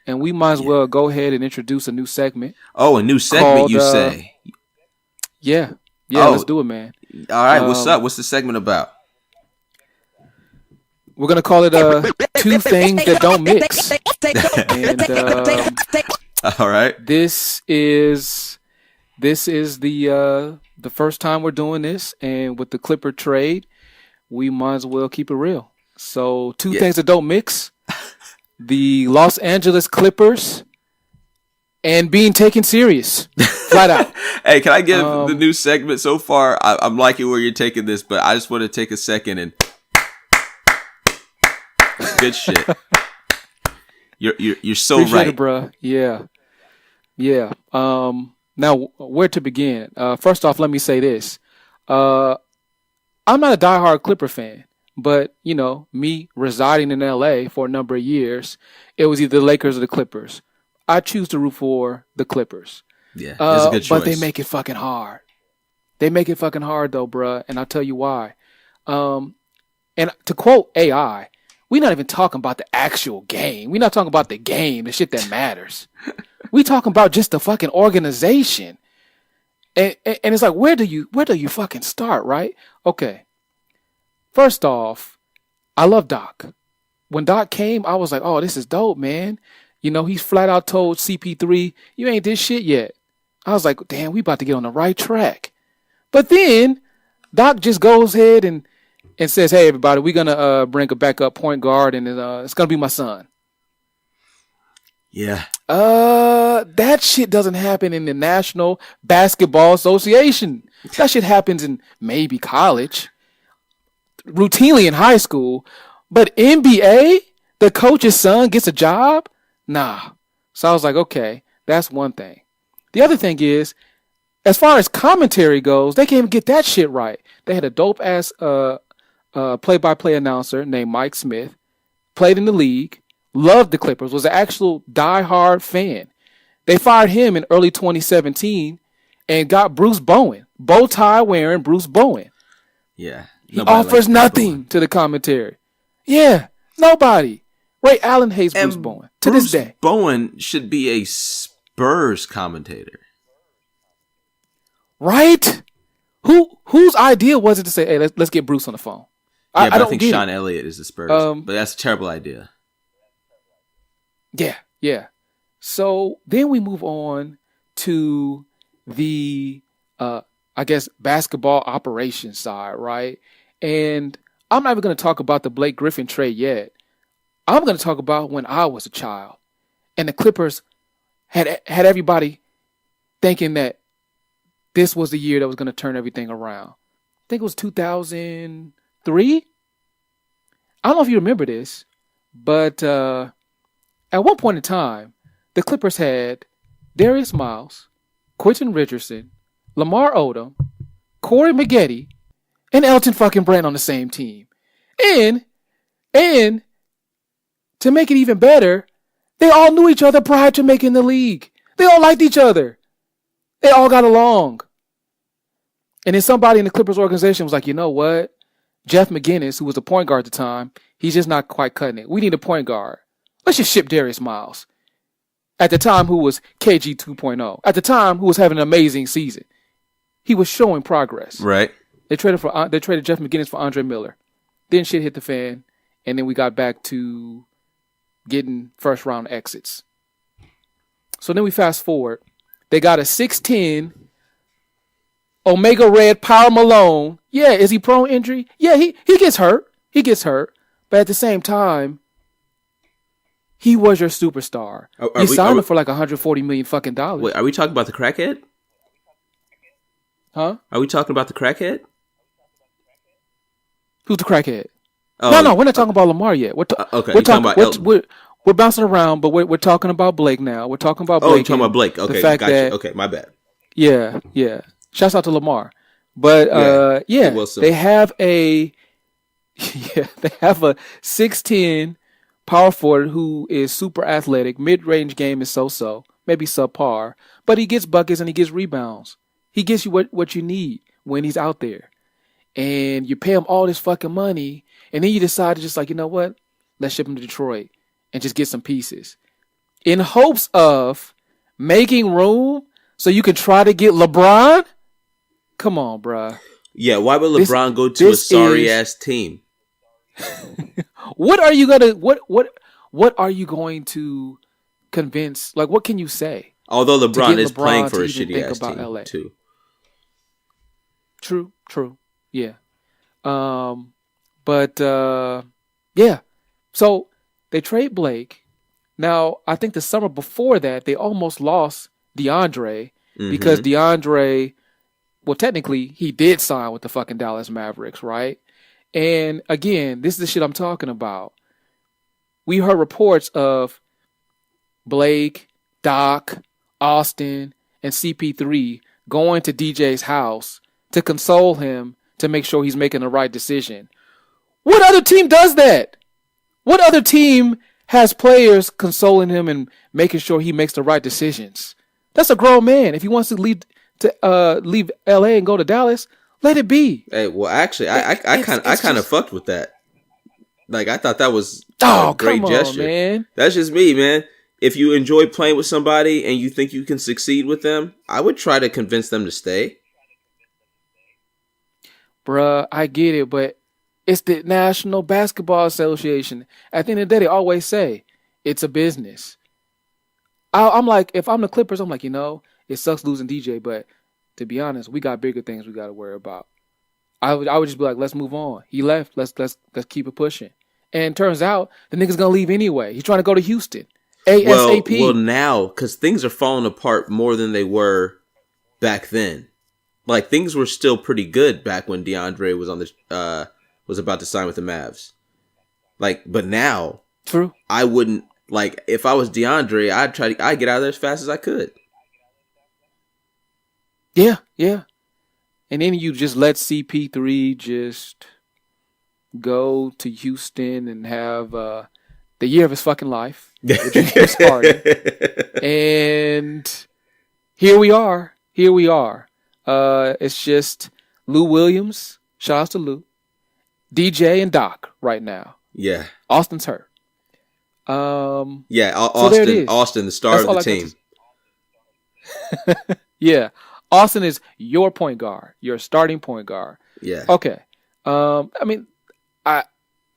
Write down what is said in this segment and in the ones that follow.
and we might as well go ahead and introduce a new segment. Oh, a new segment, called, you say? Yeah. Let's do it, man. All right, what's up? What's the segment about? We're gonna call it two things that don't mix. And all right, this is the first time we're doing this, and with the Clipper trade, we might as well keep it real. So, two things that don't mix: the Los Angeles Clippers and being taken serious, flat out. Hey, can I give the new segment so far? I'm liking where you're taking this, but I just want to take a second and. Good shit. You're so Appreciate right, it, bro. Yeah. Now, where to begin? First off, let me say this: I'm not a diehard Clipper fan, but me residing in LA for a number of years, it was either the Lakers or the Clippers. I choose to root for the Clippers. Yeah, that's a good choice. But they make it fucking hard. They make it fucking hard though, bruh, and I'll tell you why. And to quote AI. We're not even talking about the actual game. We're not talking about the game, the shit that matters. We talking about just the fucking organization. And it's like, where do you fucking start, right? Okay. First off, I love Doc. When Doc came, I was like, oh, this is dope, man. He's flat out told CP3, you ain't this shit yet. I was like, damn, we about to get on the right track. But then Doc just goes ahead and says, hey, everybody, we're going to bring a backup point guard, and it's going to be my son. Yeah. That shit doesn't happen in the National Basketball Association. That shit happens in maybe college, routinely in high school. But NBA, the coach's son gets a job? Nah. So I was like, okay, that's one thing. The other thing is, as far as commentary goes, they can't even get that shit right. They had a dope-ass play-by-play announcer named Mike Smith, played in the league, loved the Clippers, was an actual die-hard fan. They fired him in early 2017 and got Bruce Bowen, bow tie wearing Bruce Bowen. Yeah. He offers nothing to the commentary. Yeah, nobody. Ray Allen hates Bruce Bowen to this day. Bowen should be a Spurs commentator. Right? Whose idea was it to say, hey, let's get Bruce on the phone? Yeah, but I think Sean Elliott is the Spurs. But that's a terrible idea. Yeah. So then we move on to the, I guess, basketball operations side, right? And I'm not even going to talk about the Blake Griffin trade yet. I'm going to talk about when I was a child. And the Clippers had everybody thinking that this was the year that was going to turn everything around. I think it was 2003. I don't know if you remember this, but at one point in time, the Clippers had Darius Miles, Quentin Richardson, Lamar Odom, Corey Maggette, and Elton fucking Brand on the same team. And to make it even better, they all knew each other prior to making the league. They all liked each other. They all got along. And then somebody in the Clippers organization was like, you know what? Jeff McGinnis, who was the point guard at the time, he's just not quite cutting it. We need a point guard. Let's just ship Darius Miles. At the time, who was KG 2.0. At the time, who was having an amazing season. He was showing progress. Right. They traded Jeff McGinnis for Andre Miller. Then shit hit the fan, and then we got back to getting first round exits. So then we fast forward. They got a 6'10" Omega Red Power Malone. Yeah, is he prone injury? Yeah, he gets hurt. But at the same time, he was your superstar. You signed him for like $140 million fucking dollars. Wait, are we talking about the crackhead? Huh? Are we talking about the crackhead? Who's the crackhead? Oh, no, we're not talking about Lamar yet. Okay, we're bouncing around, but we're talking about Blake now. We're talking about Blake. Oh, you're talking about Blake. Okay, gotcha. Okay, my bad. Yeah. Shouts out to Lamar. But they have a 6'10" power forward who is super athletic. Mid-range game is so-so, maybe subpar, but he gets buckets and he gets rebounds. He gets you what you need when he's out there. And you pay him all this fucking money, and then you decide to just like, you know what? Let's ship him to Detroit and just get some pieces. in hopes of making room so you can try to get LeBron? Come on, bruh. Yeah, why would This LeBron go to a this sorry is ass team? what are you gonna what are you going to convince? Like, what can you say Although to LeBron get is playing LeBron for to a even shitty think ass about team LA? too. True, true, yeah. But yeah. So they trade Blake. Now I think the summer before that they almost lost DeAndre because Mm-hmm. DeAndre, well, technically he did sign with the fucking Dallas Mavericks, right? And again, this is the shit I'm talking about. We heard reports of Blake, Doc, Austin, and CP3 going to DJ's house to console him to make sure he's making the right decision. What other team does that? What other team has players consoling him and making sure he makes the right decisions? That's a grown man. If he wants to leave LA and go to Dallas, let it be. Hey, well, actually, I It's kind of just, fucked with that. Like, I thought that was a oh, great come on, gesture. man. That's just me, man. If you enjoy playing with somebody and you think you can succeed with them, I would try to convince them to stay. Bruh, I get it, but it's the National Basketball Association. At the end of the day, they always say it's a business. I'm like, if I'm the Clippers, I'm like, it sucks losing DJ, but to be honest, we got bigger things we got to worry about. I would just be like, let's move on. He left. Let's keep it pushing. And it turns out the nigga's gonna leave anyway. He's trying to go to Houston, Well, ASAP. now because things are falling apart more than they were back then. Like things were still pretty good back when DeAndre was on the was about to sign with the Mavs. Like, but now True. I wouldn't like if I was DeAndre, I'd get out of there as fast as I could. Yeah, yeah. And then you just let CP3 just go to Houston and have the year of his fucking life with James Harden. And here we are. Here we are. It's just Lou Williams. Shout outs to Lou. DJ and Doc right now. Yeah, Austin's hurt. yeah. So there it is. Austin, the star That's of all the I got team. Yeah. Austin is your point guard, your starting point guard. Yeah, Okay. I mean, I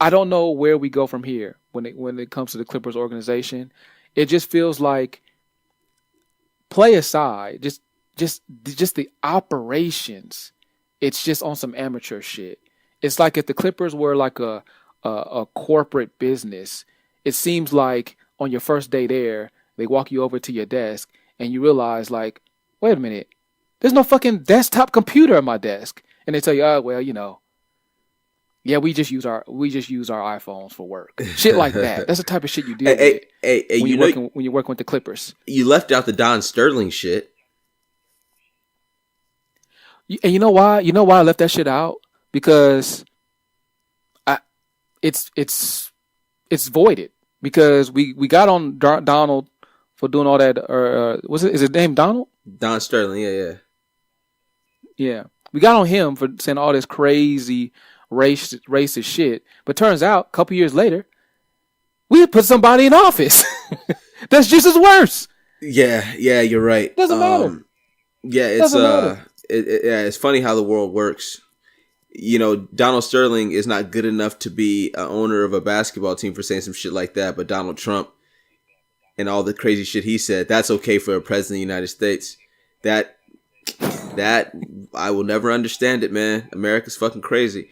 I don't know where we go from here when it comes to the Clippers organization. It just feels like, play aside, just the operations. It's just on some amateur shit. It's like if the Clippers were like a corporate business. It seems like on your first day there, they walk you over to your desk and you realize like, wait a minute, there's no fucking desktop computer at my desk, and they tell you, oh well, yeah, we just use our iPhones for work. Shit like that. That's the type of shit you deal with hey, when you're working with the Clippers. you left out the Don Sterling shit. And you know why? You know why I left that shit out? Because I it's voided because we got on Donald for doing all that. Was it is his name Donald? Don Sterling, yeah. Yeah, we got on him for saying all this crazy racist shit. But turns out, a couple years later, we put somebody in office that's just as worse. Yeah, you're right. Doesn't matter. Yeah, it's Doesn't matter. yeah, it's funny how the world works. You know, Donald Sterling is not good enough to be an owner of a basketball team for saying some shit like that, but Donald Trump and all the crazy shit he said, that's okay for a president of the United States. That I will never understand it, man. America's fucking crazy.